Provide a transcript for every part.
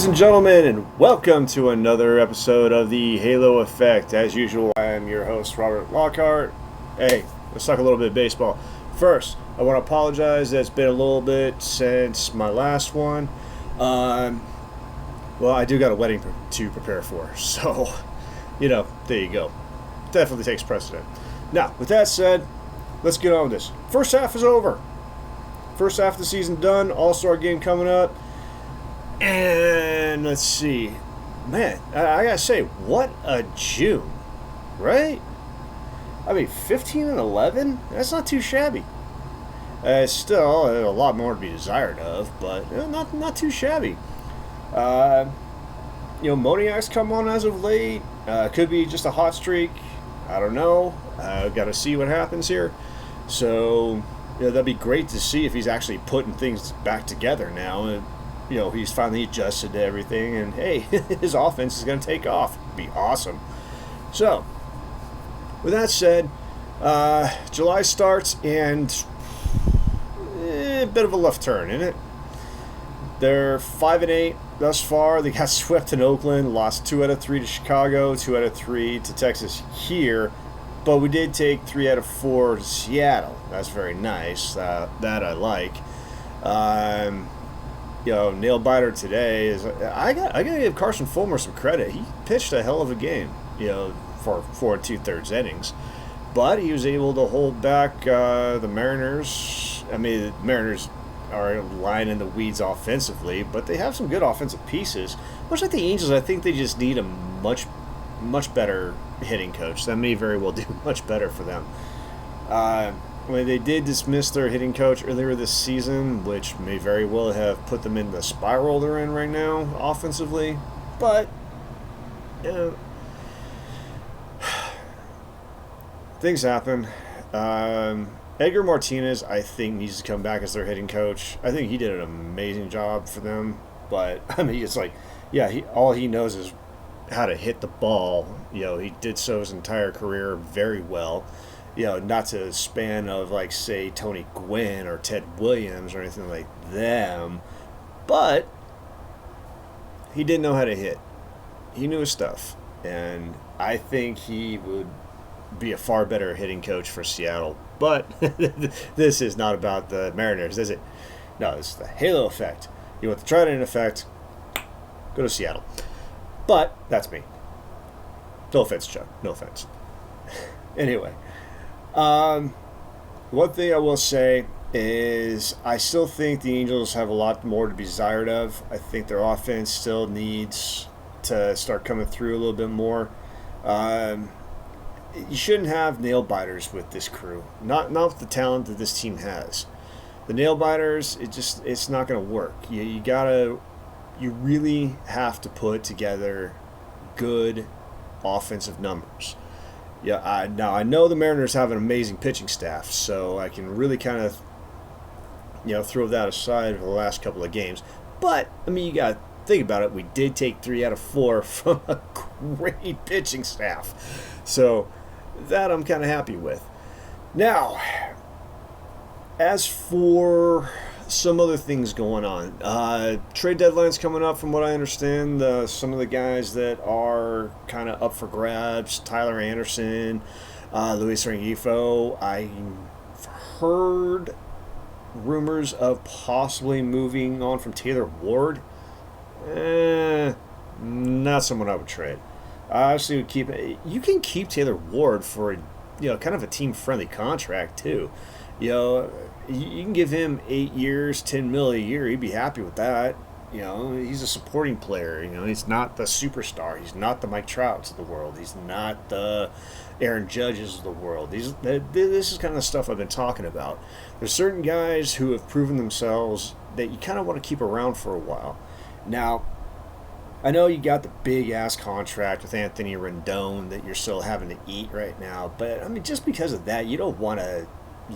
Ladies and gentlemen, and welcome to another episode of the Halo Effect. As usual, I am your host, Robert Lockhart. Hey, let's talk a little bit of baseball. First, I want to apologize that it's been a little bit since my last one. Well, I do got a wedding to prepare for, so, there you go. Definitely takes precedent. Now, with that said, let's get on with this. First half is over. First half of the season done. All-Star game coming up. And let's see. Man, I gotta say, what a June, right? I mean, 15 and 11? That's not too shabby. Still, a lot more to be desired of, but not too shabby. Moniak's come on as of late. Could be just a hot streak. I don't know. Got to see what happens here. So, that'd be great to see if he's actually putting things back together now. And, he's finally adjusted to everything, and hey, his offense is going to take off. It'd be awesome. So, with that said, July starts, and a bit of a left turn, isn't it? They're 5-8 thus far. They got swept in Oakland, lost 2 out of 3 to Chicago, 2 out of 3 to Texas here, but we did take 3 out of 4 to Seattle. That's very nice. That I like. Nail biter today is I gotta give Carson Fulmer some credit. He pitched a hell of a game, for 4 2/3 innings, but he was able to hold back the Mariners. I mean, the Mariners are lying in the weeds offensively, but they have some good offensive pieces. Much like the Angels, I think they just need a much better hitting coach. That may very well do much better for them. They did dismiss their hitting coach earlier this season, which may very well have put them in the spiral they're in right now offensively. But, things happen. Edgar Martinez, I think, needs to come back as their hitting coach. I think he did an amazing job for them. But, it's like, all he knows is how to hit the ball. He did so his entire career very well. Not to span of, say, Tony Gwynn or Ted Williams or anything like them, but he did know how to hit. He knew his stuff, and I think he would be a far better hitting coach for Seattle. But this is not about the Mariners, is it? No, it's the Halo effect. You want the Trident effect, go to Seattle. But that's me. No offense, Chuck. No offense. Anyway. One thing I will say is I still think the Angels have a lot more to be desired of. I think their offense still needs to start coming through a little bit more. You shouldn't have nail biters with this crew. Not with the talent that this team has. The nail biters, it's not going to work. You really have to put together good offensive numbers. Now I know the Mariners have an amazing pitching staff, so I can really kind of, throw that aside for the last couple of games. But, you got to think about it. We did take 3 out of 4 from a great pitching staff. So, that I'm kind of happy with. Now, as for some other things going on, trade deadline's coming up from what I understand. Some of the guys that are kind of up for grabs, Tyler Anderson, Luis Rengifo. I've heard rumors of possibly moving on from Taylor Ward. Not someone I would trade. I actually would keep. You can keep Taylor Ward for kind of a team-friendly contract too. You can give him 8 years, $10 million a year. He'd be happy with that. He's a supporting player. He's not the superstar. He's not the Mike Trouts of the world. He's not the Aaron Judges of the world. This is kind of the stuff I've been talking about. There's certain guys who have proven themselves that you kind of want to keep around for a while. Now, I know you got the big-ass contract with Anthony Rendon that you're still having to eat right now, but, just because of that, you don't want to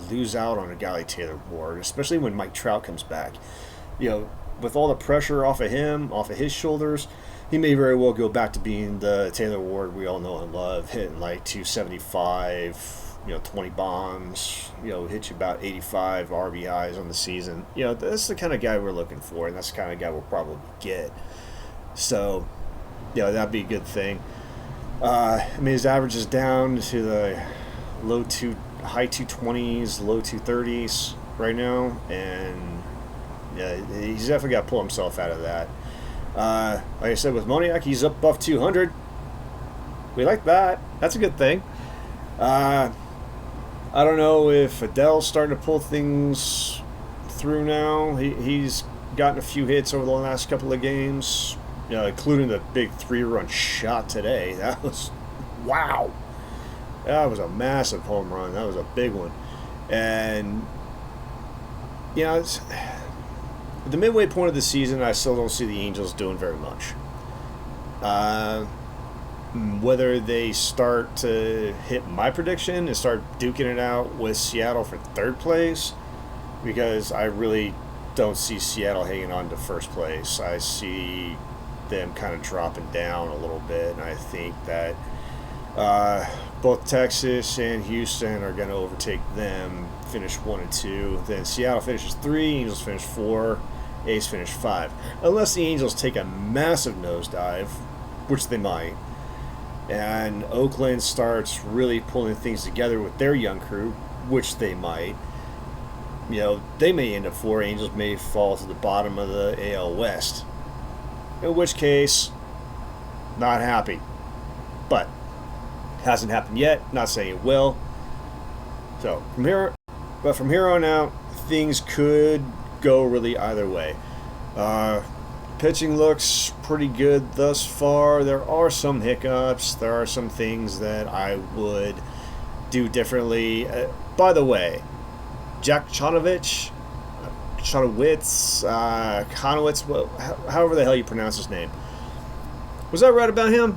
lose out on a guy like Taylor Ward, especially when Mike Trout comes back. With all the pressure off of him, off of his shoulders, he may very well go back to being the Taylor Ward we all know and love, hitting 275, 20 bombs, hit you about 85 RBIs on the season. That's the kind of guy we're looking for, and that's the kind of guy we'll probably get. So, that'd be a good thing. His average is down to the high 220s, low 230s right now, and yeah, he's definitely got to pull himself out of that. Like I said, with Moniak, he's up above 200. We like that. That's a good thing. I don't know if Adele's starting to pull things through now. He's gotten a few hits over the last couple of games, including the big 3-run shot today. That was, wow. That was a massive home run. That was a big one. And, it's the midway point of the season, I still don't see the Angels doing very much. Whether they start to hit my prediction and start duking it out with Seattle for third place, because I really don't see Seattle hanging on to first place. I see them kind of dropping down a little bit, and I think that both Texas and Houston are going to overtake them, finish 1 and 2. Then Seattle finishes 3, Angels finish 4, A's finish 5. Unless the Angels take a massive nosedive, which they might, and Oakland starts really pulling things together with their young crew, which they might, they may end up 4. Angels may fall to the bottom of the AL West. In which case, not happy. But hasn't happened yet. Not saying it will. So from here on out, things could go really either way. Pitching looks pretty good thus far. There are some hiccups. There are some things that I would do differently. By the way, Jack Konowitz, however the hell you pronounce his name. Was I right about him?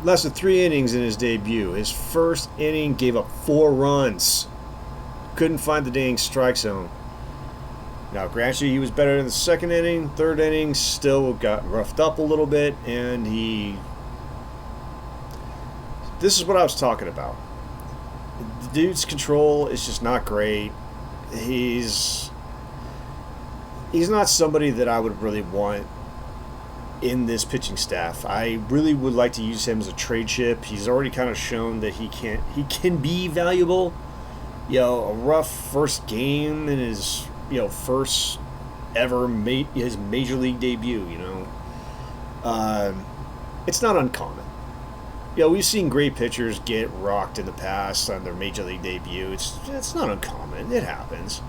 Lasted 3 innings in his debut. His first inning gave up 4 runs. Couldn't find the dang strike zone. Now, granted, he was better in the second inning. Third inning still got roughed up a little bit, and this is what I was talking about. The dude's control is just not great. He's not somebody that I would really want in this pitching staff. I really would like to use him as a trade chip. He's already kind of shown that he can be valuable. A rough first game in his first ever his major league debut. It's not uncommon. We've seen great pitchers get rocked in the past on their major league debut. It's not uncommon. It happens.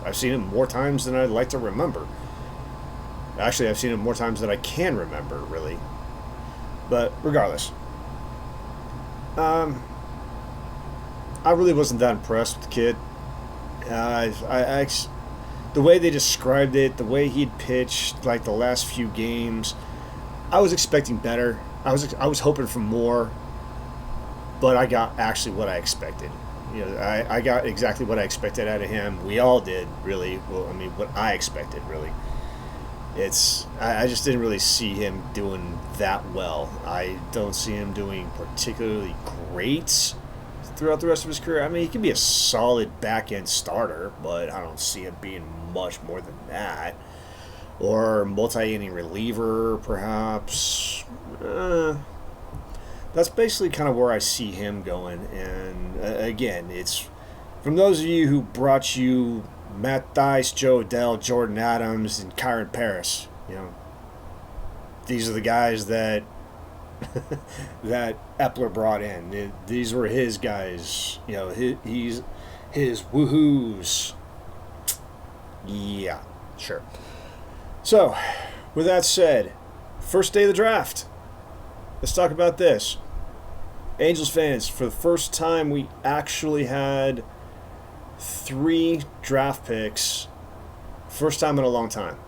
I've seen it more times than I'd like to remember. Actually, I've seen it more times than I can remember, really. But regardless, I really wasn't that impressed with the kid. The way they described it, the way he'd pitched like the last few games, I was expecting better. I was hoping for more, but I got actually what I expected. I got exactly what I expected out of him. We all did, really. Well, what I expected, really. I just didn't really see him doing that well. I don't see him doing particularly great throughout the rest of his career. He can be a solid back-end starter, but I don't see him being much more than that. Or multi-inning reliever, perhaps. That's basically kind of where I see him going. And again, it's from those of you who brought you Matt Dice, Joe Adell, Jordan Adams, and Kyron Paris. These are the guys that that Epler brought in. These were his guys. He's his woohoos. Yeah, sure. So, with that said, first day of the draft. Let's talk about this. Angels fans, for the first time, we actually had 3 draft picks. First time in a long time.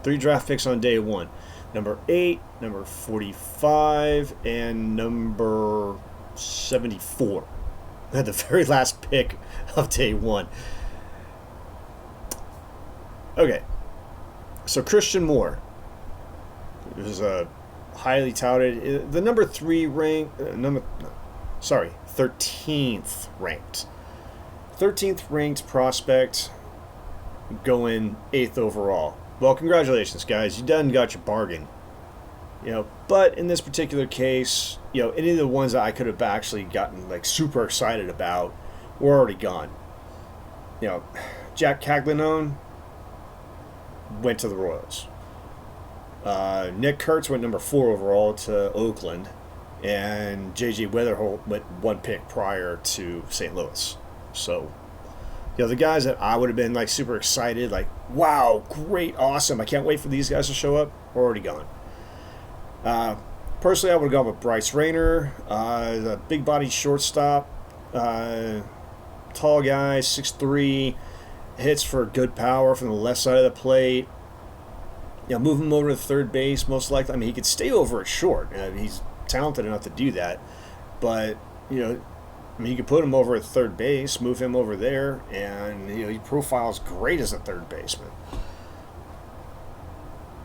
3 draft picks on day 1. Number 8, number 45, and number 74. At the very last pick of day 1. Okay. So Christian Moore. It was a highly touted. The number 3 ranked. 13th ranked. 13th ranked prospect going 8th overall. Well, congratulations, guys. You done got your bargain. But in this particular case, any of the ones that I could have actually gotten like super excited about were already gone. Jack Caglianone went to the Royals. Nick Kurtz went number 4 overall to Oakland, and J.J. Weatherholt went 1 pick prior to St. Louis. So, the guys that I would have been like super excited, like, wow, great, awesome, I can't wait for these guys to show up, are already gone. Personally, I would have gone with Bryce Rayner, the big body shortstop, tall guy, 6'3", hits for good power from the left side of the plate. Move him over to third base, most likely. I mean, he could stay over at short. He's talented enough to do that. But, you could put him over at third base, move him over there, and, he profiles great as a third baseman.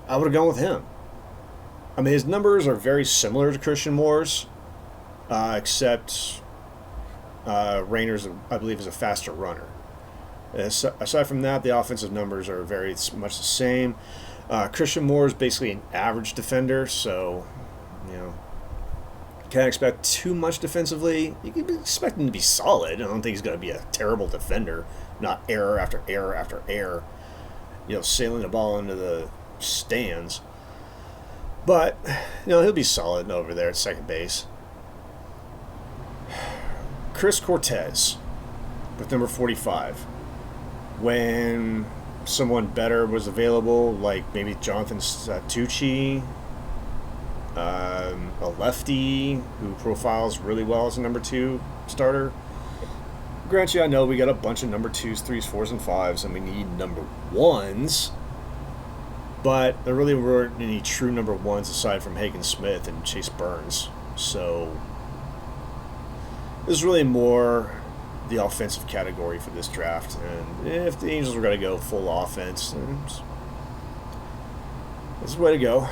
I would have gone with him. I mean, his numbers are very similar to Christian Moore's, except Rayner's, I believe, is a faster runner. Aside from that, the offensive numbers are very much the same. Christian Moore is basically an average defender, so, can't expect too much defensively. You can expect him to be solid. I don't think he's going to be a terrible defender, not error after error after error, sailing the ball into the stands. But, he'll be solid over there at second base. Chris Cortez with number 45. When someone better was available, like maybe Jonathan Tucci, a lefty who profiles really well as a number 2 starter. Granted, I know we got a bunch of number 2s, 3s, 4s, and 5s, and we need number 1s, but there really weren't any true number 1s aside from Hagen Smith and Chase Burns. So this is really more the offensive category for this draft, and if the Angels were going to go full offense, this is the way to go.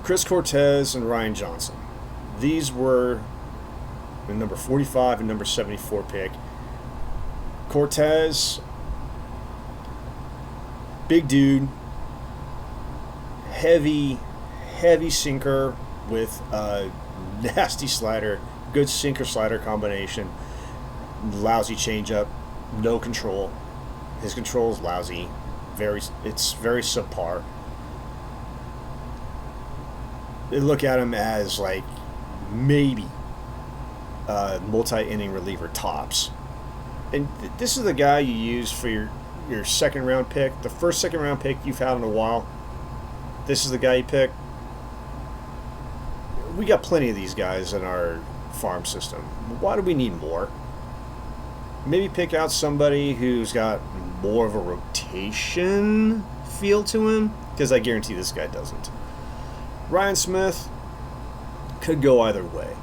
Chris Cortez and Ryan Johnson. These were the number 45 and number 74 pick. Cortez, big dude, heavy sinker with a nasty slider, good sinker-slider combination. Lousy changeup, no control. His control is lousy. It's very subpar. They look at him as like maybe multi-inning reliever tops. And this is the guy you use for your second round pick, the first second round pick you've had in a while. This is the guy you pick. We got plenty of these guys in our farm system. Why do we need more? Maybe pick out somebody who's got more of a rotation feel to him, because I guarantee this guy doesn't. Ryan Smith could go either way.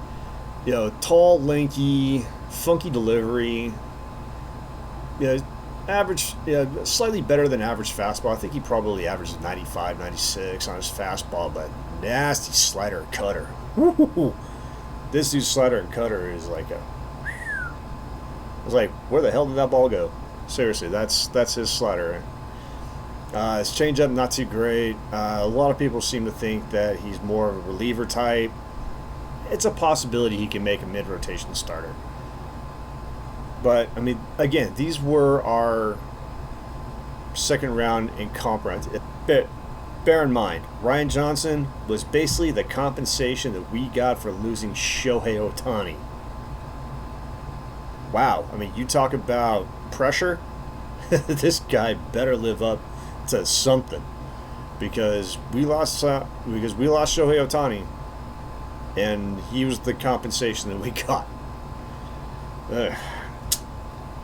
Tall, lanky, funky delivery. Average, slightly better than average fastball. I think he probably averages 95, 96 on his fastball, but nasty slider and cutter. Woo-hoo-hoo. This dude's slider and cutter is like I was like, where the hell did that ball go? Seriously, that's his slider. His changeup, not too great. A lot of people seem to think that he's more of a reliever type. It's a possibility he can make a mid-rotation starter. But, I mean, again, these were our second round in comp rounds. Bear in mind, Ryan Johnson was basically the compensation that we got for losing Shohei Ohtani. Wow, I mean, you talk about pressure. This guy better live up to something, because we lost Shohei Ohtani, and he was the compensation that we got.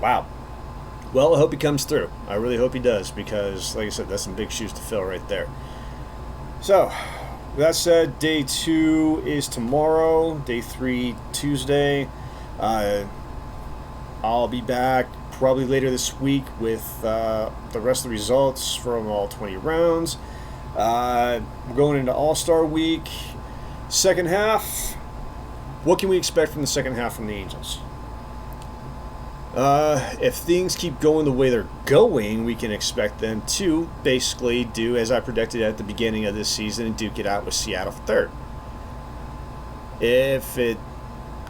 Wow. Well, I hope he comes through. I really hope he does, because, like I said, that's some big shoes to fill right there. So, with that said, day 2 is tomorrow. Day 3, Tuesday. I'll be back probably later this week with the rest of the results from all 20 rounds. We're going into All-Star Week. Second half. What can we expect from the second half from the Angels? If things keep going the way they're going, we can expect them to basically do as I predicted at the beginning of this season and duke it out with Seattle for third. If it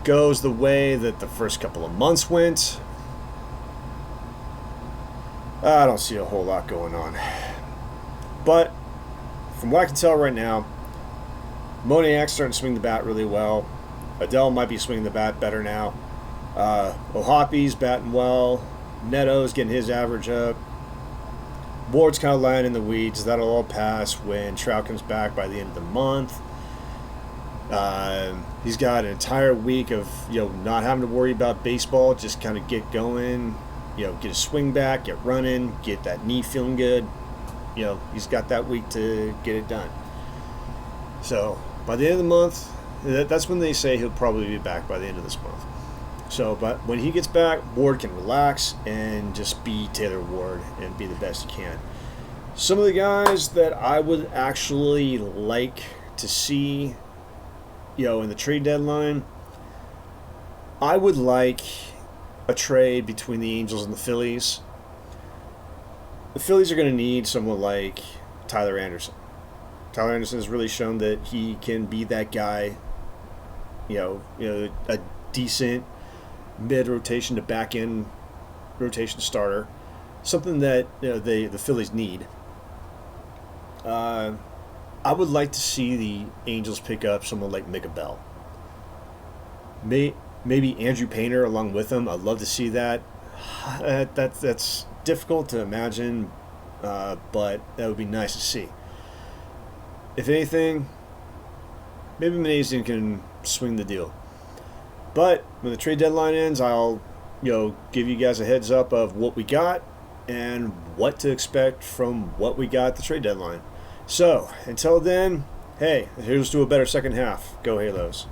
goes the way that the first couple of months went, I don't see a whole lot going on. But from what I can tell right now, Moniak's starting to swing the bat really well. Adele might be swinging the bat better now. Ohapi's batting well. Neto's getting his average up. Ward's kind of lying in the weeds. That'll all pass when Trout comes back by the end of the month. He's got an entire week of not having to worry about baseball. Just kind of get going. Get a swing back, get running, get that knee feeling good. He's got that week to get it done. So by the end of the month, that's when they say he'll probably be back by the end of this month. So, but when he gets back, Ward can relax and just be Taylor Ward and be the best he can. Some of the guys that I would actually like to see, in the trade deadline, I would like a trade between the Angels and the Phillies. The Phillies are going to need someone like Tyler Anderson. Tyler Anderson has really shown that he can be that guy, a decent mid-rotation to back-end rotation starter, something that the Phillies need. I would like to see the Angels pick up someone like Micah Bell. Maybe Andrew Painter along with him. I'd love to see that. That's difficult to imagine, but that would be nice to see. If anything, maybe Manassian can swing the deal. But when the trade deadline ends, I'll give you guys a heads up of what we got and what to expect from what we got at the trade deadline. So until then, hey, here's to a better second half. Go Halos.